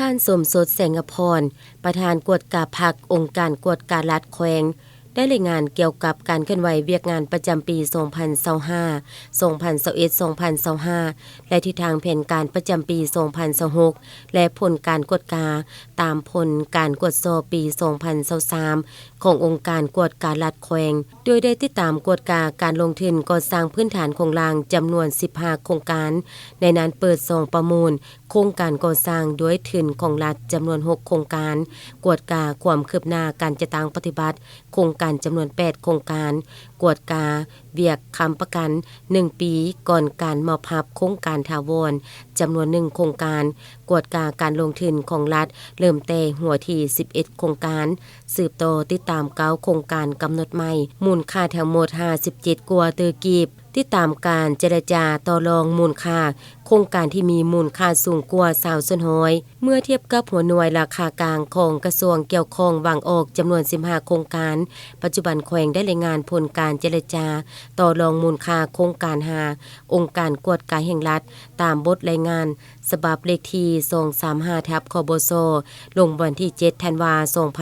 ท่านสมสดแสงอภรประธานกวดกาพักองค์การกวดการัฐแขวงได้รายงานเกี่ยวกับการเคลื่อนไหวเวียกงานประจำปี 2025 2021 2025 และทิศทางแผนการประจำปี 2026 และผลการกวดกาตามผลการกวดสอบปี 2023 ขององค์การกวดการัฐแขวงโดยได้ติดตามกวดกาการลงทุนก่อสร้างพื้นฐานโครงรางจำนวน 15 โครงการในนั้นเปิด2ประมูลโครงการก่อสร้างด้วยทุนของรัฐจำนวน 6 โครงการกวดกาความคืบหน้าการจัดตั้งปฏิบัติโครงการจำนวน 8 โครงการกวดกาเวียกค้ำประกัน 1 ปีก่อนการมอบรับโครงการถาวรจำนวน 1 โครงการกวดกาการลงทุนของรัฐเริ่มแต่หัวที่ 11 โครงการสืบต่อติดตาม9โครงการกำหนดใหม่มูลค่าทั้งหมด 57 กว่าตือกีบติดตามการเจรจาต่อรองมูลค่าโครงการที่มีมูลค่าสูงกว่า20ส่วนห้อยเมื่อเทียบกับหัวหน่วยราคากลางของกระทรวงเกี่ยวข้องวางออกจำนวน 15 โครงการปัจจุบันแขวงได้รายงานผลการเจรจาต่อรองมูลค่าโครงการ5องค์การกวดกาแห่งรัฐตามบทรายงานฉบับเลขที่235/คบสลงวันที่7ธันวาคม2022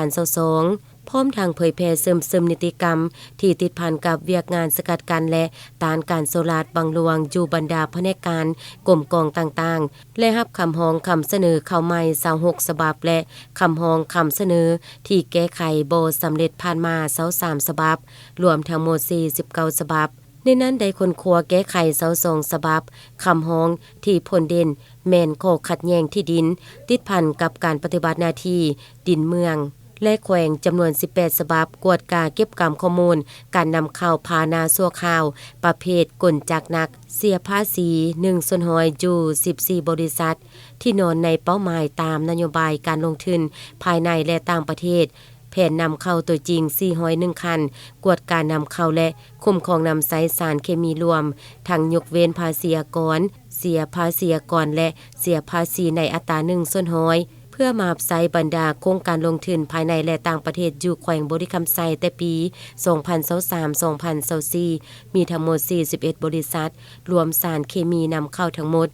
พร้อมทางเผยแพร่ซึมนิติกรรมที่ติดพันกับเวียกงานสกัดกั้นและต้านการโซลาดบังหลวงอยู่บรรดาแผนกการกรมกองต่างๆและรับคำร้องคำเสนอเข้าใหม่26ฉบับและคำร้องคำเสนอที่แก้ไขบ่สำเร็จผ่านมา23ฉบับรวมทั้งหมด49ฉบับในนั้นได้คนครัวแก้ไข22ฉบับคำร้องที่ผลเด่นแม่นข้อขัดแย้งที่ดินติดพันกับการปฏิบัติหน้าที่ดินเมืองและแขวงจำนวน18ฉบับกวดกาเก็บกรรมข้อมูลการนำเข้าพานาชั่วคราวประเภทกลจักรหนักเสียภาษี1ส่วนห้อยอยู่14บริษัทที่นอนในเป้าหมายตามนโยบายการลงทุนภายในและต่างประเทศแผนนำเข้าตัวจริง401คันกวดการนำเข้าและคุ้มครองนำใช้สารเคมีรวมทั้งยกเว้นภาษีอากรเสียภาษีอากรและเสียภาษีในอัตรา1ส่วนห้อยเพื่อมาใช้บรรดาโครงการลงทุนภายในและต่างประเทศอยู่แขวงบริคำไซแต่ปี 2023-2024 มีทั้งหมด41บริษัทรวมสารเคมีนำเข้าทั้งหมด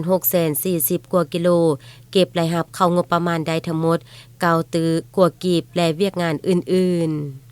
12,640,000 กว่ากิโลเก็บรายรับเข้างบประมาณได้ทั้งหมด9 ตื้อกว่ากีบและเวียกงานอื่นๆ